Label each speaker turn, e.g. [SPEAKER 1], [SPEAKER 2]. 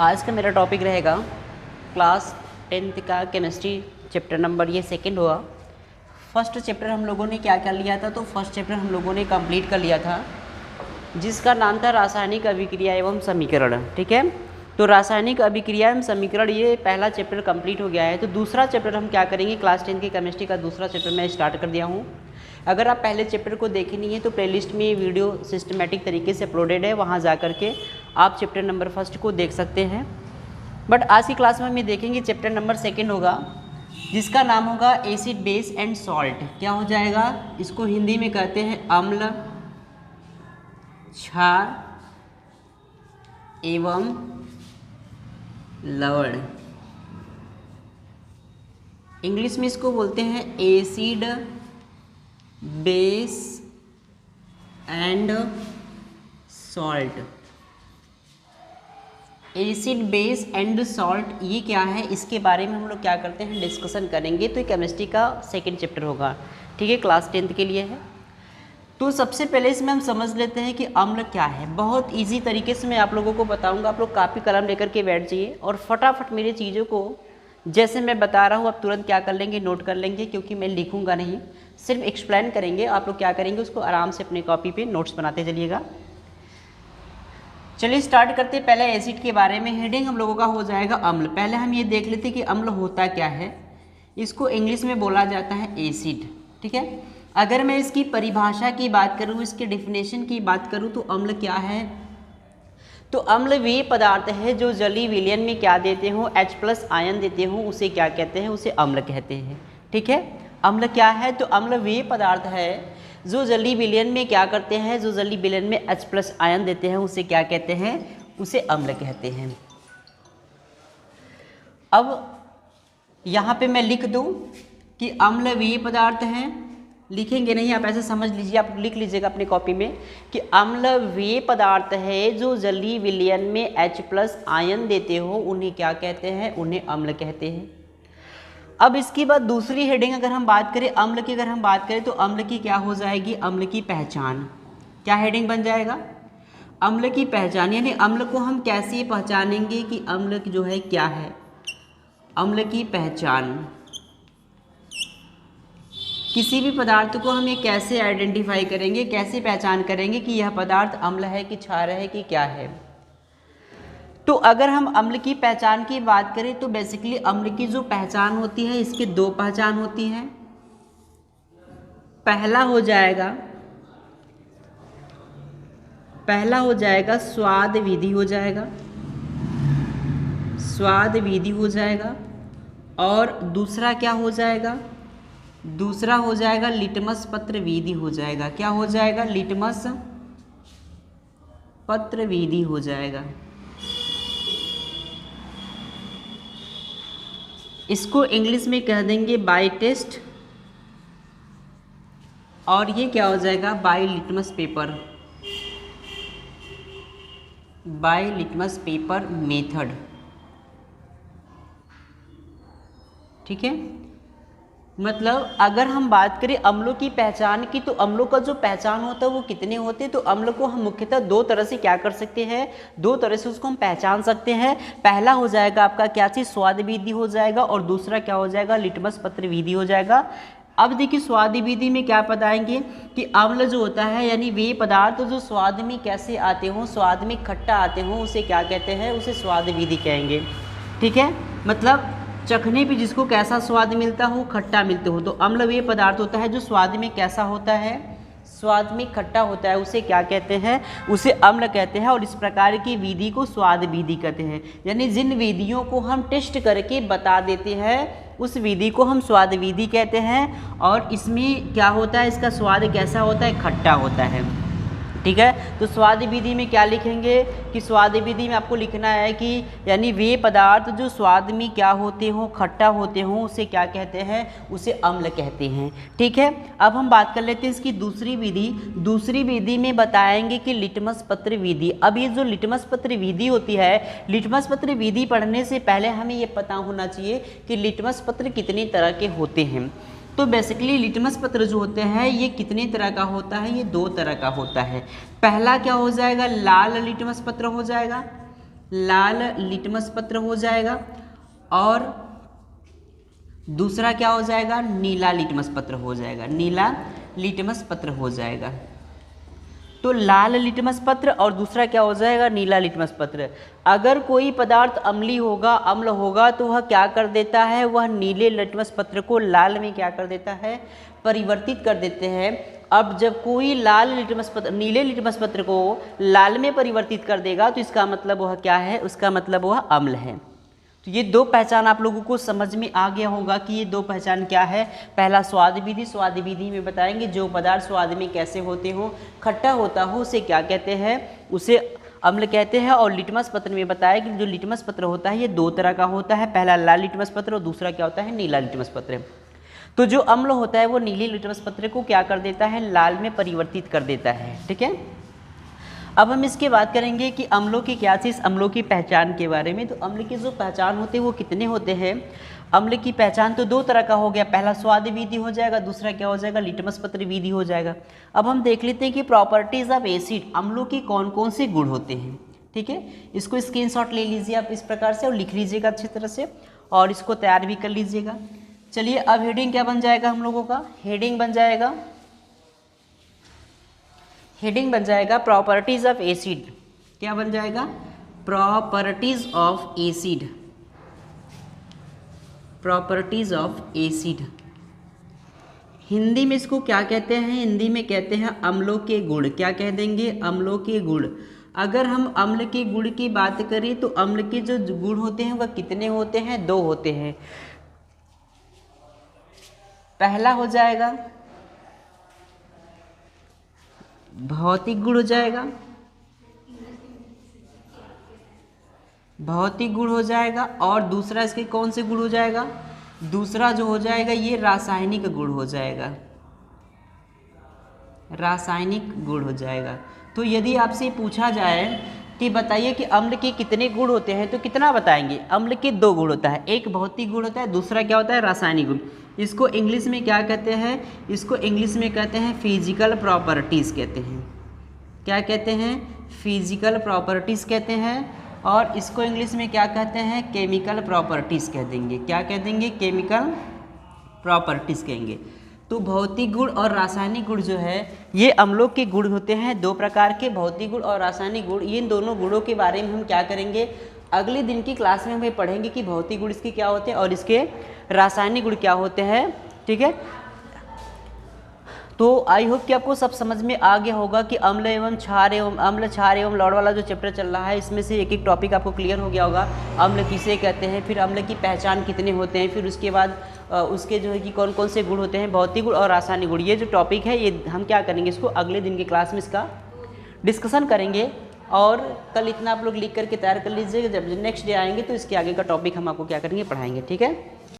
[SPEAKER 1] आज का मेरा टॉपिक रहेगा क्लास 10th का केमिस्ट्री चैप्टर नंबर ये सेकंड हुआ। फर्स्ट चैप्टर हम लोगों ने क्या क्या लिया था, तो फर्स्ट चैप्टर हम लोगों ने कंप्लीट कर लिया था जिसका नाम था रासायनिक अभिक्रिया एवं समीकरण। ठीक है, तो रासायनिक अभिक्रिया एवं समीकरण ये पहला चैप्टर कंप्लीट हो गया है। तो दूसरा चैप्टर हम क्या करेंगे, क्लास 10 की केमिस्ट्री का दूसरा चैप्टर मैं स्टार्ट कर दिया हूँ। अगर आप पहले चैप्टर को देखे नहीं है तो प्लेलिस्ट में ये वीडियो सिस्टमेटिक तरीके से अपलोडेड है, वहाँ जा कर के आप चैप्टर नंबर फर्स्ट को देख सकते हैं। बट आज की क्लास में हम देखेंगे चैप्टर नंबर सेकंड होगा जिसका नाम होगा एसिड बेस एंड सॉल्ट। क्या हो जाएगा, इसको हिंदी में कहते हैं अम्ल, क्षार एवं लवण। इंग्लिश में इसको बोलते हैं acid base and salt. Acid base and salt ये क्या है, इसके बारे में हम लोग क्या करते हैं, डिस्कशन करेंगे। तो ये केमिस्ट्री का सेकंड चैप्टर होगा, ठीक है, क्लास 10th के लिए है। तो सबसे पहले इसमें हम समझ लेते हैं कि अम्ल क्या है। बहुत इजी तरीके से मैं आप लोगों को बताऊंगा, आप लोग कापी कलम लेकर के बैठ जाइए और फटाफट मेरी चीज़ों को जैसे मैं बता रहा हूँ आप तुरंत क्या कर लेंगे, नोट कर लेंगे, क्योंकि मैं लिखूंगा नहीं, सिर्फ एक्सप्लेन करेंगे। आप लोग क्या करेंगे, उसको आराम से अपने कॉपी पे नोट्स बनाते चलिएगा। चलिए स्टार्ट करते हैं। पहले एसिड के बारे में हेडिंग हम लोगों का हो जाएगा अम्ल। पहले हम ये देख लेते हैं कि अम्ल होता क्या है। इसको इंग्लिश में बोला जाता है एसिड, ठीक है। अगर मैं इसकी परिभाषा की बात करूँ, इसके डेफिनेशन की बात करूँ तो अम्ल क्या है, तो अम्ल वे पदार्थ है जो जलीय विलयन में क्या देते हो, H+ आयन देते हो, उसे क्या कहते हैं, उसे अम्ल कहते हैं। ठीक है, अम्ल क्या है, तो अम्ल वे पदार्थ है जो जलीय विलयन में क्या करते हैं, जो जलीय विलयन में H+ आयन देते हैं, उसे क्या कहते हैं, उसे अम्ल कहते हैं। अब यहाँ पे मैं लिख दूँ कि अम्ल वे पदार्थ हैं, लिखेंगे नहीं, आप ऐसे समझ लीजिए, आप लिख लीजिएगा अपनी कॉपी में कि अम्ल वे पदार्थ है जो जलीय विलयन में H+ आयन देते हो, उन्हें क्या कहते हैं, उन्हें अम्ल कहते हैं। अब इसके बाद दूसरी हेडिंग अगर हम बात करें अम्ल की, अगर हम बात करें तो अम्ल की क्या हो जाएगी, अम्ल की पहचान। क्या हेडिंग बन जाएगा, अम्ल की पहचान, यानी अम्ल को हम कैसे पहचानेंगे कि अम्ल जो है क्या है, अम्ल की पहचान। किसी भी पदार्थ को हम ये कैसे आइडेंटिफाई करेंगे, कैसे पहचान करेंगे कि यह पदार्थ अम्ल है कि क्षार है कि क्या है। तो अगर हम अम्ल की पहचान की बात करें तो बेसिकली अम्ल की जो पहचान होती है, इसकी दो पहचान होती हैं। पहला हो जाएगा स्वाद विधि हो जाएगा, स्वाद विधि हो जाएगा। और दूसरा क्या हो जाएगा, दूसरा हो जाएगा लिटमस पत्र विधि हो जाएगा। क्या हो जाएगा, लिटमस पत्र विधि हो जाएगा। इसको इंग्लिश में कह देंगे बाय टेस्ट, और ये क्या हो जाएगा, by litmus paper, by litmus paper method. ठीक है, मतलब अगर हम बात करें अम्लों की पहचान की, तो अम्लों का जो पहचान होता है वो कितने होते हैं, तो अम्ल को हम मुख्यतः दो तरह से क्या कर सकते हैं, दो तरह से उसको हम पहचान सकते हैं। पहला हो जाएगा आपका क्या चीज़, स्वाद विधि हो जाएगा, और दूसरा क्या हो जाएगा, लिटमस पत्र विधि हो जाएगा। अब देखिए स्वाद विधि में क्या बताएंगे कि अम्ल जो होता है, यानी वे पदार्थ जो स्वाद में कैसे आते हों, स्वाद में खट्टा आते हों, उसे क्या कहते हैं, उसे स्वाद विधि कहेंगे। ठीक है, मतलब चखने पे जिसको कैसा स्वाद मिलता हो, खट्टा मिलते हो, तो अम्ल वे पदार्थ होता है जो स्वाद में कैसा होता है, स्वाद में खट्टा होता है, उसे क्या कहते हैं, उसे अम्ल कहते हैं। और इस प्रकार की विधि को स्वाद विधि कहते हैं। यानी जिन विधियों को हम टेस्ट करके बता देते हैं उस विधि को हम स्वाद विधि कहते हैं। और इसमें क्या होता है, इसका स्वाद कैसा होता है, खट्टा होता है। ठीक है, तो स्वाद विधि में क्या लिखेंगे कि स्वाद विधि में आपको लिखना है कि यानी वे पदार्थ जो स्वाद में क्या होते हों, खट्टा होते हों, उसे क्या कहते हैं, उसे अम्ल कहते हैं। ठीक है, अब हम बात कर लेते हैं इसकी दूसरी विधि। दूसरी विधि में बताएंगे कि लिटमस पत्र विधि। अब ये जो लिटमस पत्र विधि होती है, लिटमस पत्र विधि पढ़ने से पहले हमें ये पता होना चाहिए कि लिटमस पत्र कितने तरह के होते हैं। तो बेसिकली लिटमस पत्र जो होते हैं ये कितने तरह का होता है, ये दो तरह का होता है। पहला क्या हो जाएगा, लाल लिटमस पत्र हो जाएगा, लाल लिटमस पत्र हो जाएगा और दूसरा क्या हो जाएगा, नीला लिटमस पत्र हो जाएगा, नीला लिटमस पत्र हो जाएगा। तो लाल लिटमस पत्र और दूसरा क्या हो जाएगा, नीला लिटमस पत्र। अगर कोई पदार्थ अम्लीय होगा, अम्ल होगा, तो वह क्या कर देता है, वह नीले लिटमस पत्र को लाल में क्या कर देता है, परिवर्तित कर देते हैं। अब जब कोई लाल लिटमस पत्र नीले लिटमस पत्र को लाल में परिवर्तित कर देगा तो इसका मतलब वह क्या है, उसका मतलब वह अम्ल है। तो ये दो पहचान आप लोगों को समझ में आ गया होगा कि ये दो पहचान क्या है। पहला स्वाद विधि, स्वाद विधि में बताएंगे जो पदार्थ स्वाद में कैसे होते हो, खट्टा होता हो उसे क्या कहते हैं, उसे अम्ल कहते हैं। और लिटमस पत्र में बताया कि जो लिटमस पत्र होता है ये दो तरह का होता है, पहला लाल लिटमस पत्र और दूसरा क्या होता है, नीला लिटमस पत्र। तो जो अम्ल होता है वो नीले लिटमस पत्र को क्या कर देता है, लाल में परिवर्तित कर देता है। ठीक है, अब हम इसके बात करेंगे कि अम्लों की क्या चीज़, अम्लों की पहचान के बारे में। तो अम्ल की जो पहचान होती है वो कितने होते हैं, अम्ल की पहचान तो दो तरह का हो गया, पहला स्वाद विधि हो जाएगा, दूसरा क्या हो जाएगा, लिटमस पत्र विधि हो जाएगा। अब हम देख लेते हैं कि प्रॉपर्टीज ऑफ एसिड, अम्लों की कौन कौन से गुण होते हैं। ठीक है, इसको स्क्रीनशॉट ले लीजिए आप इस प्रकार से और लिख लीजिएगा अच्छी तरह से और इसको तैयार भी कर लीजिएगा। चलिए अब हेडिंग क्या बन जाएगा हम लोगों का, हेडिंग बन जाएगा, हेडिंग बन जाएगा प्रॉपर्टीज ऑफ एसिड। क्या बन जाएगा, properties of acid, properties of acid. Hindi में इसको क्या कहते हैं, हिंदी में कहते हैं अम्लों के गुण। क्या कह देंगे, अम्लों के गुण। अगर हम अम्ल के गुण की बात करें तो अम्ल के जो गुण होते हैं वह कितने होते हैं, दो होते हैं। पहला हो जाएगा भौतिक गुण हो जाएगा, भौतिक गुण हो जाएगा और दूसरा इसके कौन से गुण हो जाएगा, दूसरा जो हो जाएगा ये रासायनिक गुण हो जाएगा, रासायनिक गुण हो जाएगा। तो यदि आपसे पूछा जाए कि बताइए कि अम्ल के कितने गुण होते हैं तो कितना बताएंगे, अम्ल के दो गुण होता है, एक भौतिक गुण होता है, दूसरा क्या होता है, रासायनिक गुण। इसको इंग्लिश में क्या कहते हैं, इसको इंग्लिश में कहते हैं फिजिकल प्रॉपर्टीज़ कहते हैं। क्या कहते हैं, फिजिकल प्रॉपर्टीज़ कहते हैं। और इसको इंग्लिश में क्या कहते हैं, केमिकल प्रॉपर्टीज़ कह देंगे। क्या कह देंगे, केमिकल प्रॉपर्टीज़ कहेंगे। तो भौतिक गुण और रासायनिक गुण जो है ये अम्लों के गुण होते हैं, दो प्रकार के, भौतिक गुण और रासायनिक गुण। इन दोनों गुणों के बारे में हम क्या करेंगे, अगले दिन की क्लास में हमें पढ़ेंगे कि भौतिक गुण इसके क्या होते हैं और इसके रासायनिक गुण क्या होते हैं। ठीक है, तो आई होप कि आपको सब समझ में आ गया होगा कि अम्ल एवं क्षार एवं अम्ल क्षार एवं लौड़ वाला जो चैप्टर चल रहा है इसमें से एक एक टॉपिक आपको क्लियर हो गया होगा। अम्ल किसे कहते हैं, फिर अम्ल की पहचान कितने होते हैं, फिर उसके बाद उसके जो है कि कौन कौन से गुण होते हैं, भौतिक गुण और रासायनिक गुण। ये जो टॉपिक है ये हम क्या करेंगे, इसको अगले दिन की क्लास में इसका डिस्कशन करेंगे। और कल इतना आप लोग लिख करके तैयार कर लीजिएगा, जब नेक्स्ट डे आएंगे तो इसके आगे का टॉपिक हम आपको क्या करेंगे, पढ़ाएंगे। ठीक है।